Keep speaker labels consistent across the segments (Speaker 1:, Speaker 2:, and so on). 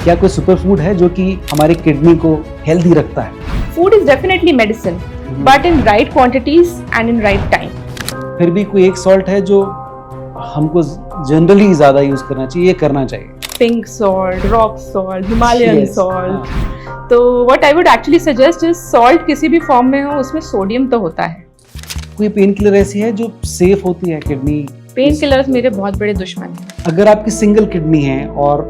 Speaker 1: क्या कोई super food है जो कि हमारी किडनी को हेल्दी रखता है?
Speaker 2: Food is definitely medicine, but in right quantities and in right time.
Speaker 1: फिर भी कोई एक सॉल्ट है जो हमको जनरली ज़्यादा यूज़ करना चाहिए, ये करना चाहिए?
Speaker 2: Pink salt, rock salt, Himalayan
Speaker 1: Yes,
Speaker 2: salt.
Speaker 1: हाँ।
Speaker 2: तो what I would actually suggest is salt किसी भी फॉर्म में हो उसमें सोडियम तो होता है।
Speaker 1: कोई पेन किलर ऐसी है जो सेफ होती है किडनी?
Speaker 2: पेन किलर्स मेरे बहुत बड़े दुश्मन हैं।
Speaker 1: अगर आपकी सिंगल किडनी है और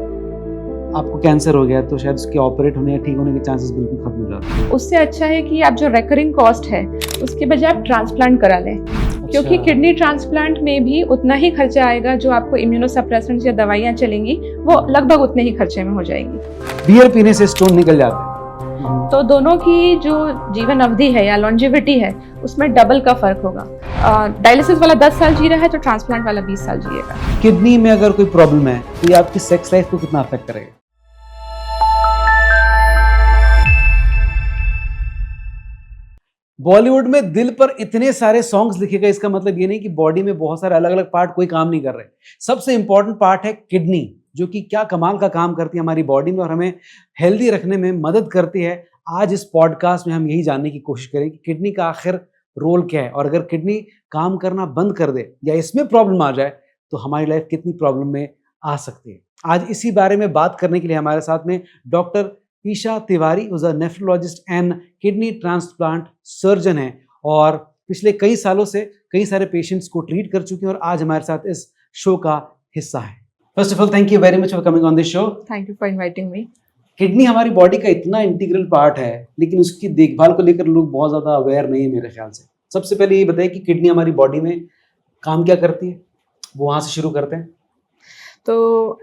Speaker 1: आपको कैंसर हो गया तो शायद उसके ऑपरेट होने या ठीक होने के चांसेस बिल्कुल खत्म हो जाते हैं।
Speaker 2: उससे अच्छा है कि आप जो रेकरिंग कॉस्ट है उसके बजाय आप ट्रांसप्लांट करा लें, क्योंकि किडनी ट्रांसप्लांट में भी उतना ही खर्चा आएगा जो आपको इम्यूनोसप्रेसेंट्स या दवाइयाँ चलेंगी वो लगभग उतने ही खर्चे में हो जाएंगी।
Speaker 1: बियर पीने से स्टोन निकल जाते हैं।
Speaker 2: तो दोनों की जो जीवन अवधि है या लॉन्जिविटी है उसमें डबल का फर्क होगा। डायलिसिस वाला 10 साल जी रहा है तो ट्रांसप्लांट वाला 20 साल जिएगा।
Speaker 1: किडनी में अगर कोई प्रॉब्लम है तो ये आपकी सेक्स लाइफ को कितना अफेक्ट करेगा? बॉलीवुड में दिल पर इतने सारे सॉन्ग्स लिखे गए, इसका मतलब ये नहीं कि बॉडी में बहुत सारे अलग अलग पार्ट कोई काम नहीं कर रहे। सबसे इंपॉर्टेंट पार्ट है किडनी, जो कि क्या कमाल का काम करती है हमारी बॉडी में और हमें हेल्दी रखने में मदद करती है। आज इस पॉडकास्ट में हम यही जानने की कोशिश करें कि किडनी का आखिर रोल क्या है, और अगर किडनी काम करना बंद कर दे या इसमें प्रॉब्लम आ जाए तो हमारी लाइफ कितनी प्रॉब्लम में आ सकती है। आज इसी बारे में बात करने के लिए हमारे साथ में doctor Isha Tiwari who's a nephrologist and kidney transplant surgeon है, और पिछले कई सालों से कई सारे पेशेंट्स को ट्रीट कर चुके हैं और आज हमारे साथ इस शो का हिस्सा है। First of all thank you very much for coming on this show.
Speaker 2: Thank you for inviting me.
Speaker 1: Kidney हमारी बॉडी का इतना इंटीग्रल पार्ट है, लेकिन उसकी देखभाल को लेकर लोग बहुत ज़्यादा अवेयर नहीं है मेरे ख्याल से। सबसे पहले ये बताइए कि किडनी हमारी बॉडी में काम क्या करती है, वो वहाँ से शुरू करते हैं।
Speaker 2: तो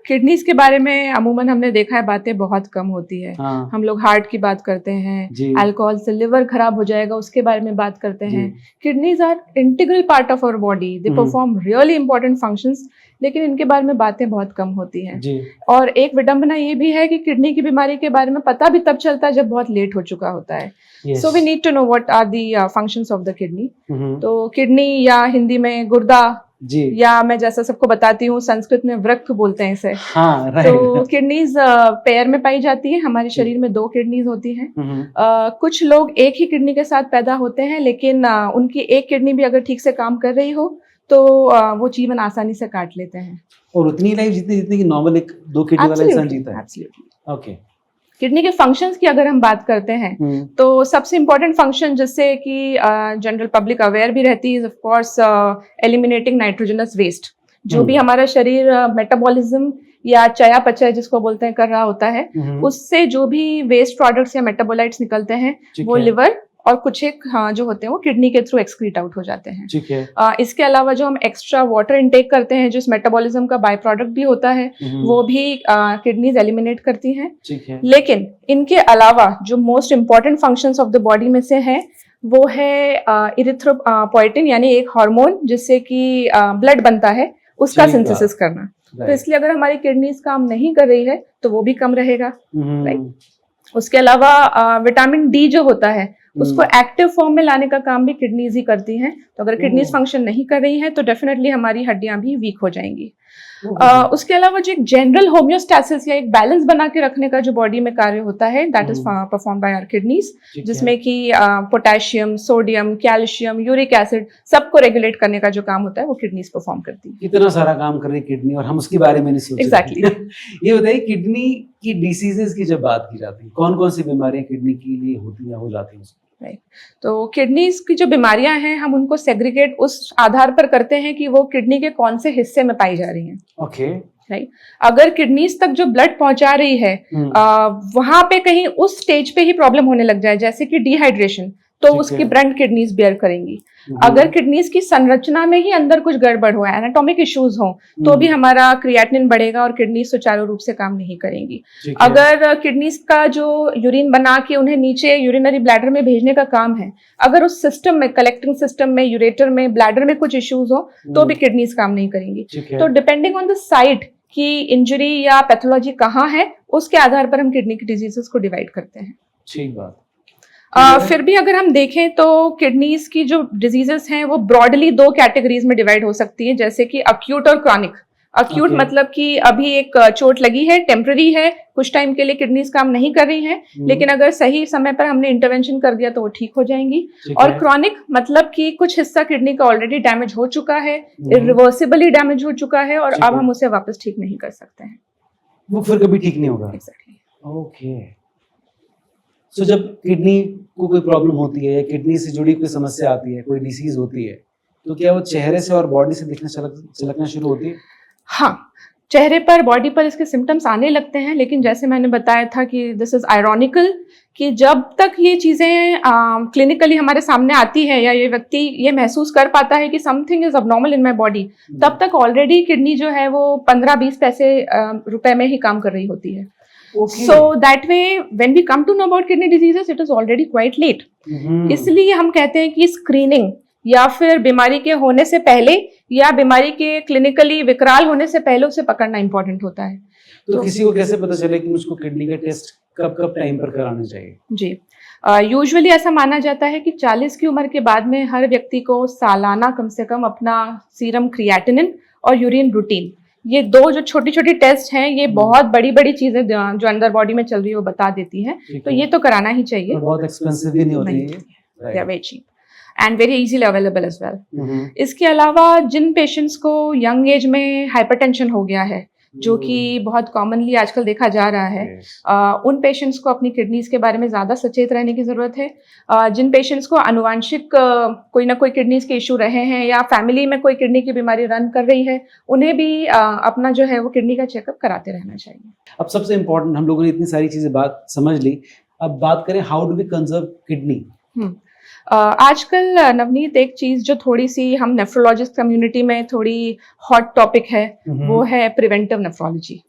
Speaker 2: किडनीज के बारे में अमूमन हमने देखा है बातें बहुत कम होती है।
Speaker 1: हाँ।
Speaker 2: हम लोग हार्ट की बात करते हैं, अल्कोहल से लिवर खराब हो जाएगा उसके बारे में बात करते हैं। Kidneys are integral part of our body, they perform really important functions, लेकिन इनके बारे में बातें बहुत कम होती हैं। और एक विडंबना ये भी है कि किडनी की बीमारी के बारे में पता भी तब चलता है जब बहुत लेट हो चुका होता है। So we need to know what are the functions of the kidney. तो किडनी या हिंदी में गुर्दा जी, या मैं जैसा सबको बताती हूँ संस्कृत में वृक्क बोलते हैं इसे। हाँ, तो किडनीज पैर में पाई जाती है। हमारे शरीर में 2 किडनीज होती हैं। कुछ लोग एक ही किडनी के साथ पैदा होते हैं, लेकिन उनकी एक किडनी भी अगर ठीक से काम कर रही हो तो वो जीवन आसानी से काट लेते हैं
Speaker 1: और उतनी लाइफ जितनी कि नॉर्मल एक 2 किडनी वाला इंसान जीता है।
Speaker 2: एब्सोल्युटली।
Speaker 1: ओके।
Speaker 2: किडनी के फंक्शंस की अगर हम बात करते हैं तो सबसे इम्पोर्टेंट फंक्शन जिससे कि जनरल पब्लिक अवेयर भी रहती है, of course eliminating nitrogenous waste. जो भी हमारा शरीर मेटाबॉलिज्म या चयापचय जिसको बोलते हैं कर रहा होता है, उससे जो भी वेस्ट प्रोडक्ट्स या मेटाबोलाइट्स निकलते हैं वो लिवर और कुछ एक जो होते हैं वो किडनी के थ्रू एक्सक्रीट आउट हो जाते हैं। ठीक है। इसके अलावा जो हम एक्स्ट्रा वाटर इनटेक करते हैं जो इस मेटाबॉलिज्म का बाय प्रोडक्ट भी होता है वो भी किडनीज एलिमिनेट करती हैं। ठीक है। लेकिन इनके अलावा जो most important functions of the body में से है वो है इरिथ्रोपोइटिन, यानी एक हार्मोन जिससे कि ब्लड बनता है, उसका सिंथेसिस करना। तो इसलिए अगर हमारी किडनीज काम नहीं कर रही है तो वो भी कम रहेगा। राइट। उसके अलावा विटामिन डी जो होता है उसको एक्टिव फॉर्म में लाने का काम भी किडनीज ही करती हैं। तो अगर किडनीज फंक्शन नहीं कर रही हैं तो डेफिनेटली हमारी हड्डियां भी वीक हो जाएंगी। उसके अलावा जो एक जनरल होम्योस्टैसिस या एक बैलेंस बना के रखने का जो बॉडी में कार्य होता है that is perform by our kidneys, जिसमें कि potassium, sodium, calcium, uric acid सबको रेगुलेट करने का जो काम होता है वो किडनीज परफॉर्म करती है।
Speaker 1: इतना सारा काम कर रही है किडनी और हम उसके बारे में नहीं सोच रहे। एग्जैक्टली। ये बताइए किडनी की डिसीजेस की जब बात की जाती है, कौन कौन सी बीमारियां किडनी के लिए होती हैं, हो जाती हैं?
Speaker 2: राइट। तो किडनीज की जो बीमारियां हैं हम उनको सेग्रीगेट उस आधार पर करते हैं कि वो किडनी के कौन से हिस्से में पाई जा रही हैं।
Speaker 1: ओके।
Speaker 2: राइट। अगर किडनीज तक जो ब्लड पहुंचा रही है वहां पे कहीं उस स्टेज पे ही प्रॉब्लम होने लग जाए, जैसे कि डिहाइड्रेशन, तो उसकी ब्रंट किडनीज बेयर करेंगी। अगर किडनीज की संरचना में ही अंदर कुछ गड़बड़ हो, एनाटॉमिक इश्यूज हो, तो भी हमारा क्रिएटिनिन बढ़ेगा और किडनी सुचारू रूप से काम नहीं करेंगी। अगर किडनीज का जो यूरिन बना के उन्हें नीचे यूरिनरी ब्लैडर में भेजने का काम है, अगर उस सिस्टम में, कलेक्टिंग सिस्टम में, यूरेटर में, ब्लैडर में कुछ इश्यूज हो तो भी किडनीज काम नहीं करेंगी। तो डिपेंडिंग ऑन द साइट की इंजरी या पैथोलॉजी कहाँ है, उसके आधार पर हम किडनी की डिजीजेस को डिवाइड करते हैं।
Speaker 1: ठीक बात।
Speaker 2: फिर भी अगर हम देखें तो किडनीज की जो डिजीजेस हैं वो ब्रॉडली 2 कैटेगरीज में डिवाइड हो सकती है, जैसे कि अक्यूट और क्रॉनिक। Acute
Speaker 1: Okay.
Speaker 2: मतलब कि अभी एक चोट लगी है, टेम्पररी है, कुछ टाइम के लिए किडनीज काम नहीं कर रही हैं, लेकिन अगर सही समय पर हमने इंटरवेंशन कर दिया तो वो ठीक हो जाएंगी।
Speaker 1: ठीक
Speaker 2: और
Speaker 1: है।
Speaker 2: क्रॉनिक मतलब कि कुछ हिस्सा किडनी का ऑलरेडी डैमेज हो चुका है, इरिवर्सिबली डैमेज हो चुका है और
Speaker 1: ठीक
Speaker 2: अब
Speaker 1: है।
Speaker 2: हम उसे वापस ठीक नहीं कर सकते हैं।
Speaker 1: वो फिर कभी ठीक नहीं होगा।
Speaker 2: एग्जैक्टली।
Speaker 1: ओके। सो जब किडनी को कोई प्रॉब्लम होती है या किडनी से जुड़ी कोई समस्या आती है, कोई डिसीज होती है, तो क्या वो चेहरे से और बॉडी से दिखना झलकना शुरू होती है?
Speaker 2: हाँ, चेहरे पर, बॉडी पर इसके सिम्टम्स आने लगते हैं, लेकिन जैसे मैंने बताया था कि दिस इज आयरॉनिकल कि जब तक ये चीज़ें क्लिनिकली हमारे सामने आती है या ये व्यक्ति ये महसूस कर पाता है कि something is abnormal in my body, तब तक ऑलरेडी किडनी जो है वो 15-20 पैसे रुपए में ही काम कर रही होती है।
Speaker 1: Okay.
Speaker 2: So that way when we come to know about kidney diseases it is already quite late. इसलिए हम कहते हैं कि स्क्रीनिंग या फिर बीमारी के होने से पहले या बीमारी के क्लिनिकली विकराल होने से पहले उसे पकड़ना इंपॉर्टेंट होता है।
Speaker 1: तो किसी को कैसे पता चले कि मुझको किडनी का टेस्ट कब कब टाइम पर कराना चाहिए?
Speaker 2: जी, यूजुअली ऐसा माना जाता है कि 40 की उम्र के बाद में हर व्यक्ति को सालाना कम से कम अपना सीरम क्रिएटिनिन और यूरिन रूटीन, ये दो जो छोटी छोटी टेस्ट हैं, ये बहुत बड़ी बड़ी चीजें जो अंदर बॉडी में चल रही है वो बता देती हैं, तो ये तो कराना ही चाहिए।
Speaker 1: और बहुत एक्सपेंसिव भी नहीं होती है,
Speaker 2: they are very cheap and very easily available as well. इसके अलावा जिन पेशेंट्स को यंग एज में हाइपरटेंशन हो गया है, जो कि बहुत कॉमनली आजकल देखा जा रहा है, उन पेशेंट्स को अपनी किडनीज के बारे में ज़्यादा सचेत रहने की ज़रूरत है। जिन पेशेंट्स को आनुवांशिक कोई ना कोई किडनीज के इशू रहे हैं या फैमिली में कोई किडनी की बीमारी रन कर रही है, उन्हें भी अपना जो है वो किडनी का चेकअप कराते रहना चाहिए।
Speaker 1: अब सबसे इम्पोर्टेंट, हम लोगों ने इतनी सारी चीज़ें बात समझ ली, अब बात करें how do we conserve kidney.
Speaker 2: आजकल नवनीत एक चीज जो थोड़ी सी हम नेफ्रोलॉजिस्ट कम्युनिटी में थोड़ी हॉट टॉपिक है, वो है प्रिवेंटिव नेफ्रोलॉजी।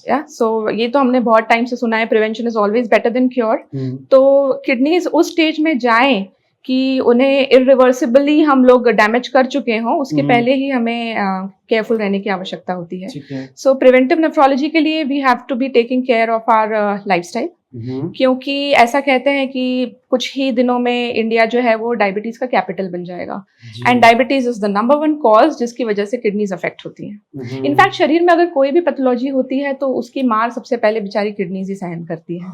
Speaker 2: या सो ये तो हमने बहुत टाइम से सुना है, prevention is always better than cure. तो किडनीज उस स्टेज में जाएं कि उन्हें इरिवर्सिबली हम लोग डैमेज कर चुके हों, उसके पहले ही हमें केयरफुल रहने की आवश्यकता होती है। सो प्रिवेंटिव नेफ्रोलॉजी के लिए we have to be taking care of our lifestyle, क्योंकि ऐसा कहते हैं कि कुछ ही दिनों में इंडिया जो है वो डायबिटीज का कैपिटल बन जाएगा, and diabetes is the number 1 cause जिसकी वजह से किडनीज अफेक्ट होती हैं। इनफैक्ट शरीर में अगर कोई भी पैथोलॉजी होती है तो उसकी मार सबसे पहले बेचारी किडनीज ही सहन करती है।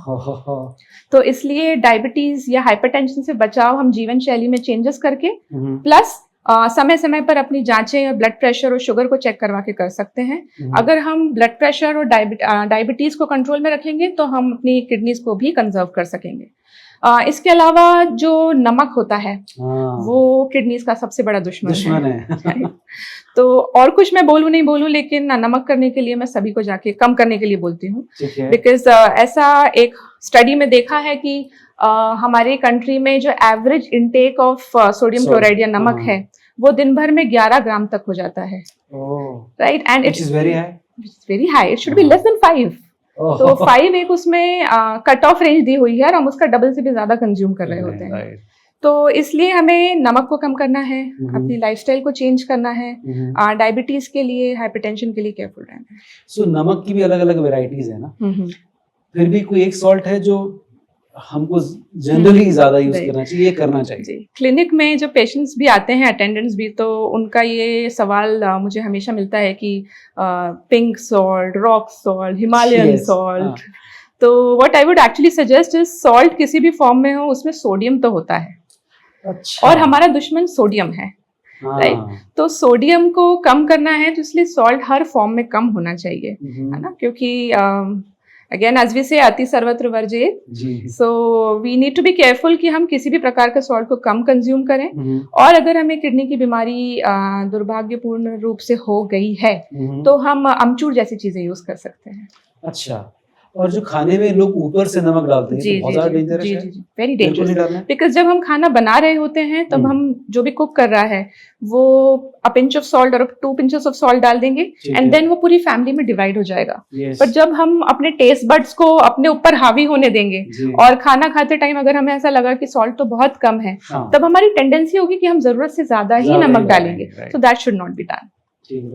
Speaker 2: तो इसलिए डायबिटीज या हाइपरटेंशन से बचाव हम जीवन शैली में चेंजेस करके प्लस समय समय पर अपनी जांचें और ब्लड प्रेशर और शुगर को चेक करवा के कर सकते हैं। अगर हम ब्लड प्रेशर और डायबिटीज को कंट्रोल में रखेंगे तो हम अपनी किडनीज को भी कंजर्व कर सकेंगे। इसके अलावा जो नमक होता है वो किडनीज का सबसे बड़ा दुश्मन है। तो और कुछ मैं बोलूं नहीं बोलूं, लेकिन नमक करने के लिए मैं सभी को जाके कम करने के लिए बोलती हूँ, बिकॉज ऐसा एक स्टडी में देखा है कि हमारी कंट्री में जो average intake of sodium chloride या नमक है वो दिन भर में 11 ग्राम तक हो जाता है, right, and it's very high, it should be less than 5। तो 5 एक उसमें कट ऑफ रेंज दी हुई है और हम उसका डबल से भी ज्यादा कंज्यूम कर रहे होते हैं। तो इसलिए हमें नमक को कम करना है, अपनी लाइफस्टाइल को चेंज करना है, डायबिटीज के लिए, हाइपरटेंशन के लिए केयरफुल रहना है।
Speaker 1: सो नमक की भी अलग अलग वेराइटीज है ना, फिर भी कोई एक सॉल्ट है जो हमको जनरली ज्यादा यूज करना चाहिए, करना चाहिए?
Speaker 2: क्लिनिक में जो पेशेंट्स भी आते हैं, अटेंडेंट्स भी, तो उनका ये सवाल मुझे हमेशा मिलता है कि pink salt, rock salt, Himalayan salt. तो what I would actually suggest is salt किसी भी फॉर्म में हो उसमें सोडियम तो होता है। अच्छा। और हमारा दुश्मन सोडियम है, राइट। तो सोडियम को कम करना है तो इसलिए सॉल्ट हर फॉर्म में कम होना चाहिए, है ना, क्योंकि अगेन एज वी से अति सर्वत्र वर्जित, so we need to be careful कि हम किसी भी प्रकार के सॉल्ट को कम कंज्यूम करें। और अगर हमें किडनी की बीमारी दुर्भाग्यपूर्ण रूप से हो गई है तो हम अमचूर जैसी चीजें यूज कर सकते हैं।
Speaker 1: अच्छा, और जो खाने में लोग ऊपर से नमक डालते हैं तो बहुत ज्यादा डेंजरस है।
Speaker 2: जी, वेरी डेंजरस, बिकॉज जब हम खाना बना रहे होते हैं तब हम जो भी कुक कर रहा है वो अ पिंच ऑफ सॉल्ट और 2 पिंचेस ऑफ सॉल्ट डाल देंगे एंड देन वो पूरी फैमिली में डिवाइड हो जाएगा। पर जब हम अपने टेस्ट बड्स को अपने ऊपर हावी होने देंगे और खाना खाते टाइम अगर हमें ऐसा लगा कि सॉल्ट तो बहुत कम है, तब हमारी टेंडेंसी होगी कि हम जरूरत से ज्यादा ही नमक डालेंगे। So that should not be done.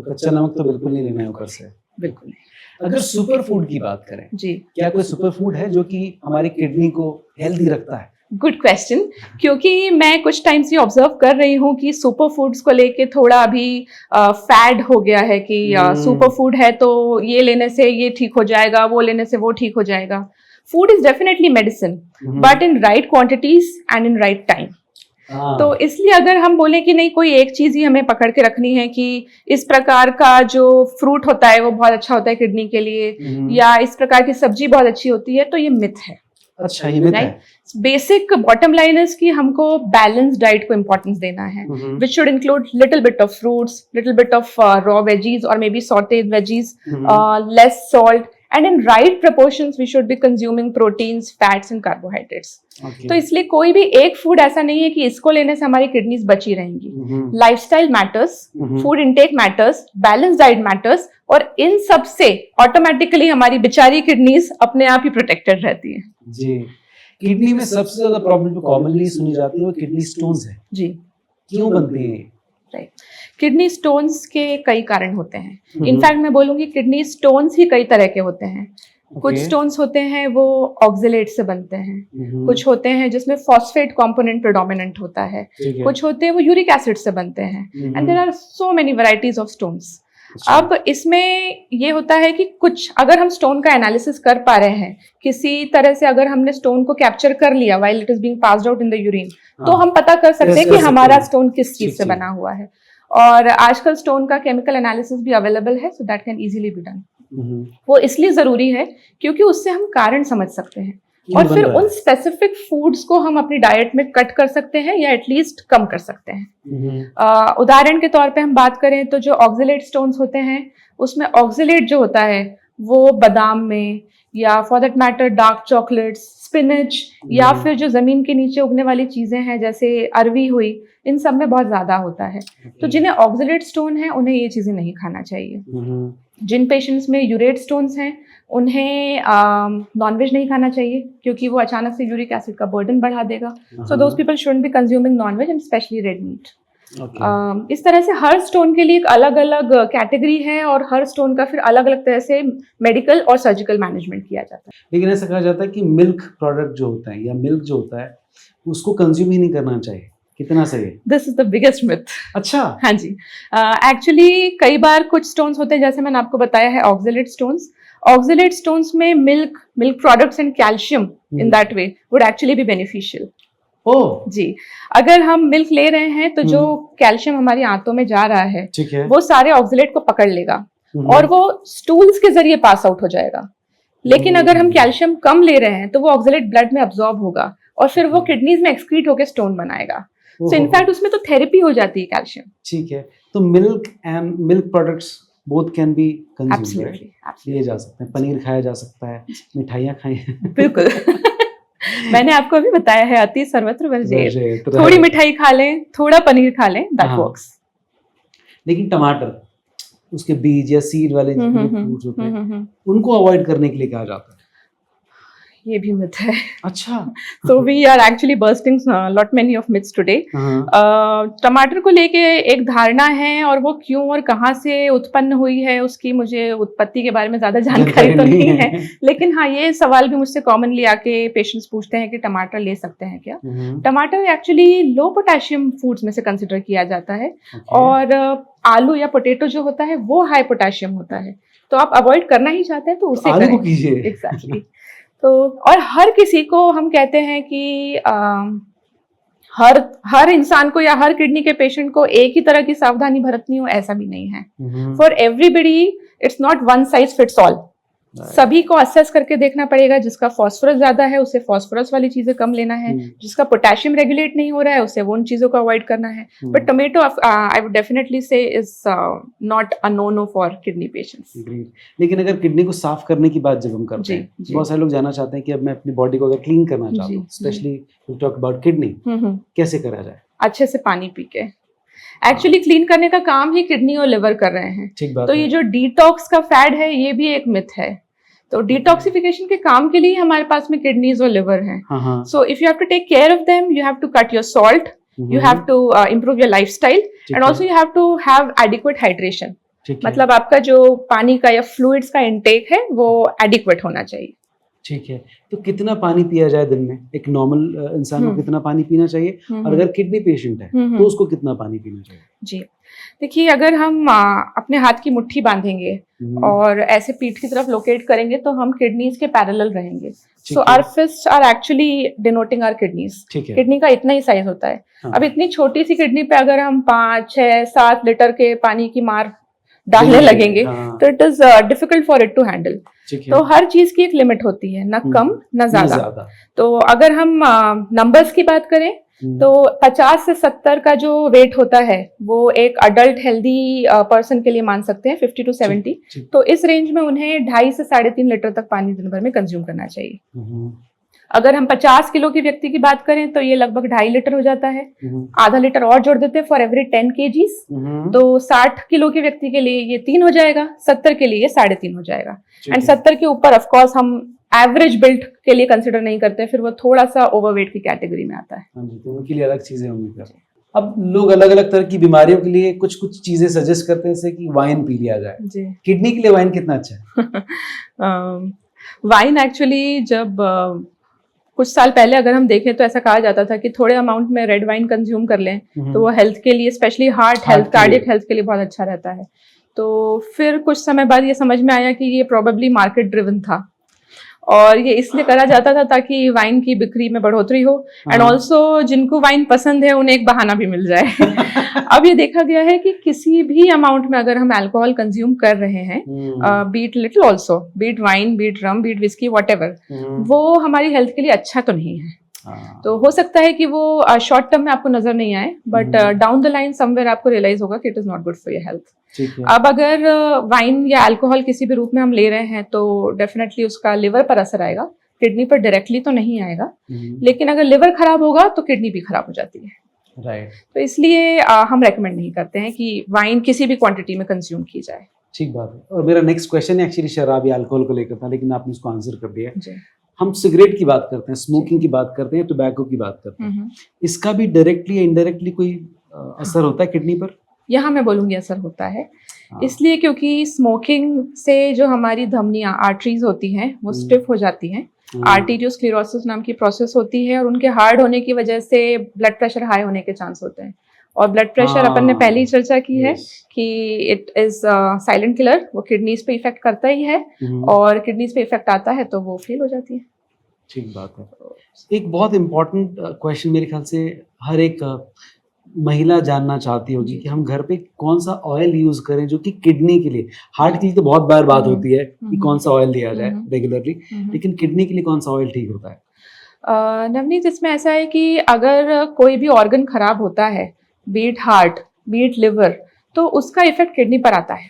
Speaker 1: कच्चा नमक तो बिल्कुल नहीं लेना है ऊपर से,
Speaker 2: बिल्कुल नहीं।
Speaker 1: अगर सुपर फूड की बात करें जी, क्या कोई सुपर फूड है जो कि हमारी किडनी को हेल्दी रखता है?
Speaker 2: गुड क्वेश्चन, क्योंकि मैं कुछ टाइम से ऑब्जर्व कर रही हूँ कि सुपर फूड्स को लेके थोड़ा अभी फैड हो गया है कि सुपर फूड है तो ये लेने से ये ठीक हो जाएगा, वो लेने से वो ठीक हो जाएगा. Food is definitely medicine, but in right quantities and in right time. तो इसलिए अगर हम बोले कि नहीं कोई एक चीज ही हमें पकड़ के रखनी है कि इस प्रकार का जो फ्रूट होता है वो बहुत अच्छा होता है किडनी के लिए, या इस प्रकार की सब्जी बहुत अच्छी होती है, तो ये मिथ है.
Speaker 1: अच्छा, ये मिथ है.
Speaker 2: बेसिक बॉटम लाइन इज कि हमको बैलेंस डाइट को इंपॉर्टेंस देना है, which should include little bit of fruits, little bit of raw veggies और may be sauteed veggies, less salt, and in right proportions we should be consuming proteins, fats and carbohydrates. तो इसलिए कोई भी एक food ऐसा नहीं है कि इसको लेने से हमारी किडनीज बची रहेंगी. Lifestyle matters, food intake matters, balance diet matters, और इन सब से ऑटोमेटिकली हमारी बेचारी किडनीज अपने आप ही प्रोटेक्टेड रहती है.
Speaker 1: जी. किडनी में सबसे ज्यादा प्रॉब्लम जो कॉमनली सुनी जाती है वो किडनी स्टोन्स है.
Speaker 2: जी.
Speaker 1: क्यों बनती है?
Speaker 2: राइट. किडनी स्टोन्स के कई कारण होते हैं. इनफैक्ट मैं बोलूंगी किडनी स्टोन्स ही कई तरह के होते हैं. कुछ स्टोन्स होते हैं वो ऑक्सलेट से बनते हैं, कुछ होते हैं जिसमें फॉस्फेट कंपोनेंट प्रेडोमिनेंट होता है, कुछ होते हैं वो यूरिक एसिड से बनते हैं, and there are so many varieties of stones. अब इसमें ये होता है कि कुछ अगर हम स्टोन का एनालिसिस कर पा रहे हैं किसी तरह से, अगर हमने स्टोन को कैप्चर कर लिया while it is being passed out in the urine, तो हम पता कर सकते हैं कि हमारा स्टोन किस चीज से बना हुआ है. और आजकल स्टोन का केमिकल एनालिसिस भी अवेलेबल है, so that can easily be done. वो इसलिए जरूरी है क्योंकि उससे हम कारण समझ सकते हैं और फिर उन स्पेसिफिक फूड्स को हम अपनी डाइट में कट कर सकते हैं या एटलीस्ट कम कर सकते हैं. उदाहरण के तौर पे हम बात करें तो जो ऑक्सलेट स्टोन्स होते हैं उसमें ऑक्सलेट जो होता है वो बादाम में, या for that matter dark chocolates, spinach, या फिर जो जमीन के नीचे उगने वाली चीजें हैं जैसे अरवी हुई, इन सब में बहुत ज्यादा होता है. तो जिन्हें ऑक्सलेट स्टोन है उन्हें ये चीजें नहीं खाना चाहिए. जिन पेशेंट्स में यूरेट स्टोन्स हैं उन्हें नॉनवेज नहीं खाना चाहिए क्योंकि वो अचानक से यूरिक एसिड का बर्डन बढ़ा देगा. So those people shouldn't be consuming non veg and specially red meat. इस तरह से हर स्टोन के लिए एक अलग अलग कैटेगरी है और हर स्टोन का फिर अलग अलग तरह से मेडिकल और सर्जिकल मैनेजमेंट किया जाता है.
Speaker 1: लेकिन ऐसा कहा जाता है कि मिल्क प्रोडक्ट जो होता है या मिल्क जो होता है उसको कंज्यूम ही नहीं करना चाहिए. कितना सही है?
Speaker 2: This is the biggest myth.
Speaker 1: अच्छा.
Speaker 2: हाँ जी. एक्चुअली कई बार कुछ स्टोन्स होते हैं जैसे मैंने आपको बताया है ऑक्सलेट स्टोन्स. ऑक्सलेट स्टोन्स में milk products and calcium in that way would actually be beneficial.
Speaker 1: Oh
Speaker 2: जी. अगर हम मिल्क ले रहे हैं तो जो कैल्शियम हमारी आंतों में जा रहा है, वो सारे ऑक्सलेट को पकड़ लेगा और वो स्टूल्स के जरिए पास आउट हो जाएगा. लेकिन अगर हम कैल्शियम कम ले रहे हैं तो वो ऑक्सलेट ब्लड में अब्सॉर्ब होगा और फिर वो किडनीज में एक्सक्रीट होकर स्टोन बनाएगा. सो इनफैक्ट उसमें तो थेरेपी हो जाती है कैल्शियम.
Speaker 1: ठीक है. तो milk products both can be consumed. लिए जा सकते हैं. पनीर खाया जा सकता है, मिठाइयाँ खाई. बिल्कुल.
Speaker 2: मैंने आपको अभी बताया है अति सर्वत्र वर्जेत. थोड़ी मिठाई खा लें, थोड़ा पनीर खा लें, दैट वर्क्स.
Speaker 1: लेकिन टमाटर, उसके बीज या सीड वाले फ्रूट्स होते हैं उनको अवॉइड करने के लिए कहा जाता है.
Speaker 2: ये भी मिथ है.
Speaker 1: अच्छा.
Speaker 2: So we are actually bursting lot many of myths today. टमाटर को लेके एक धारणा है और वो क्यों और कहाँ से उत्पन्न हुई है उसकी मुझे उत्पत्ति के बारे में ज्यादा जानकारी तो नहीं है. लेकिन हाँ, ये सवाल भी मुझसे कॉमनली आके पेशेंट्स पूछते हैं कि टमाटर ले सकते हैं क्या. टमाटर एक्चुअली लो पोटेशियम फूड्स में से कंसिडर किया जाता है और आलू या पोटैटो जो होता है वो हाई पोटेशियम होता है. तो आप अवॉइड करना ही चाहते हैं तो उसे
Speaker 1: आलू को कीजिए.
Speaker 2: एग्जैक्टली. तो और हर किसी को हम कहते हैं कि हर इंसान को या हर किडनी के पेशेंट को एक ही तरह की सावधानी बरतनी हो, ऐसा भी नहीं है. For everybody it's not one size fits all. सभी को असेस करके देखना पड़ेगा. जिसका फॉस्फोरस ज्यादा है उसे फॉस्फोरस वाली चीजें कम लेना है, जिसका पोटेशियम रेगुलेट नहीं हो रहा है उसे वो उन चीजों को अवॉइड करना है. But tomato I would definitely say is not a no for kidney patients.
Speaker 1: लेकिन अगर किडनी को साफ करने की बात जब हम करते हैं, बहुत सारे लोग जानना चाहते हैं कि अब मैं अपनी बॉडी को अगर क्लीन करना चाहता हूँ, specially we talk about kidney, कैसे करा जाए?
Speaker 2: अच्छे से पानी पी के. एक्चुअली क्लीन करने का काम ही किडनी और लिवर कर रहे हैं. तो ये जो डिटॉक्स का फैड है ये भी एक मिथ है. तो डिटॉक्सिफिकेशन के काम के लिए हमारे पास में किडनीज और लिवर हैं. So if you have to take care of them, you have to cut your salt, you have to improve your lifestyle and also you have to have adequate hydration. मतलब आपका जो पानी का या fluids का intake है वो adequate होना चाहिए.
Speaker 1: ठीक है, तो कितना पानी पिया जाए दिन में? एक नॉर्मल इंसान को कितना पानी पीना चाहिए, और अगर किडनी पेशेंट है तो उसको कितना पानी पीना चाहिए?
Speaker 2: जी, देखिए अगर हम अपने हाथ की मुट्ठी बांधेंगे और ऐसे पीठ की तरफ लोकेट करेंगे तो हम किडनीज के पैरेलल रहेंगे। So our fist are actually denoting our kidneys. Kidney का इतना ही साइज होता है। हाँ। अब इतनी छोटी सी किडनी पे अगर हम 5, 6, 7 लीटर के पानी की मार डालने लगेंगे, हाँ, तो it is difficult for it to handle. तो हर चीज की एक लिमिट होती है, न कम न ज्यादा। तो अगर हम नंबर्स की बात करें तो 50 से 70 का जो वेट होता है वो एक अडल्ट हेल्दी पर्सन के लिए मान सकते हैं, 50 to 70। तो इस रेंज में उन्हें 2.5 से 3.5 लीटर तक पानी दिन भर में कंज्यूम करना चाहिए। अगर हम 50 किलो के व्यक्ति की बात करें तो ये लगभग 2.5 लीटर हो जाता है। आधा लीटर और जोड़ देते हैं फॉर एवरी 10 kgs। तो 60 किलो के व्यक्ति के लिए ये 3 हो जाएगा, 70 के लिए 3.5 हो जाएगा। एंड 70 के ऊपर ऑफकोर्स हम एवरेज बिल्ट के लिए कंसिडर नहीं करते, फिर वो थोड़ा सा ओवरवेट की कैटेगरी में आता है।
Speaker 1: तो उनके लिए अलग चीजें होंगी। अब लोग अलग अलग तरह की बीमारियों के लिए कुछ कुछ चीजें सजेस्ट करते हैं, जैसे कि वाइन पी लिया जाए। जी। किडनी के लिए वाइन कितना अच्छा है?
Speaker 2: वाइन एक्चुअली जब कुछ साल पहले अगर हम देखें तो ऐसा कहा जाता था कि थोड़े अमाउंट में रेड वाइन कंज्यूम कर लें तो वो हेल्थ के लिए, specially heart health, cardiac health के लिए बहुत अच्छा रहता है। तो फिर कुछ समय बाद ये समझ में आया कि ये प्रोबेबली मार्केट ड्रिवन था और ये इसलिए करा जाता था ताकि वाइन की बिक्री में बढ़ोतरी हो, एंड ऑल्सो जिनको वाइन पसंद है उन्हें एक बहाना भी मिल जाए। अब ये देखा गया है कि किसी भी अमाउंट में अगर हम अल्कोहल कंज्यूम कर रहे हैं, be it little also, be it wine, be it rum, be it whisky, whatever, वो हमारी हेल्थ के लिए अच्छा तो नहीं है। तो हो सकता है कि वो शॉर्ट टर्म में आपको नजर नहीं आए, but down the line somewhere आपको रियलाइज होगा कि it is not good for your health. अब अगर वाइन या अल्कोहल किसी भी रूप में हम ले रहे हैं तो डेफिनेटली उसका लिवर पर असर आएगा, किडनी पर डायरेक्टली तो नहीं आएगा, लेकिन अगर लिवर खराब होगा तो किडनी भी खराब हो जाती है। राइट। तो इसलिए हम रेकमेंड नहीं करते हैं कि वाइन किसी भी क्वांटिटी में कंज्यूम की जाए।
Speaker 1: ठीक बात है। और मेरा नेक्स्ट क्वेश्चन एक्चुअली शराब या अल्कोहल को लेकर था, लेकिन आपने उसको आंसर कर दिया। हम सिगरेट की बात करते हैं, स्मोकिंग की बात करते हैं, टोबैको की बात करते हैं, इसका भी डायरेक्टली या इनडायरेक्टली कोई असर होता है किडनी पर?
Speaker 2: यहाँ मैं बोलूंगी असर होता है। इसलिए क्योंकि स्मोकिंग से जो हमारी धमनियां, आर्टरीज होती हैं वो स्टिफ हो जाती हैं। आर्टीरियोस्क्लेरोसिस नाम की प्रोसेस होती है और उनके हार्ड होने की वजह से ब्लड प्रेशर हाई होने के चांस होते हैं। और ब्लड प्रेशर अपन ने पहले ही चर्चा की है कि इट इज साइलेंट किलर, वो किडनीज पे इफेक्ट करता ही है, और किडनीज पे इफेक्ट आता है तो वो फेल हो जाती है।
Speaker 1: ठीक बात है। एक बहुत इम्पोर्टेंट क्वेश्चन मेरे ख्याल से हर एक महिला जानना चाहती होगी कि हम घर पे कौन सा ऑयल यूज करें जो कि किडनी के लिए, हार्ट के लिए तो बहुत बार बात होती है कि कौन सा ऑयल दिया जाए रेगुलरली, लेकिन किडनी के लिए कौन सा ऑयल ठीक होता है?
Speaker 2: नवनीत, इसमें ऐसा है कि अगर कोई भी ऑर्गन खराब होता है, बीट हार्ट, बीट लिवर, तो उसका इफेक्ट किडनी पर आता है।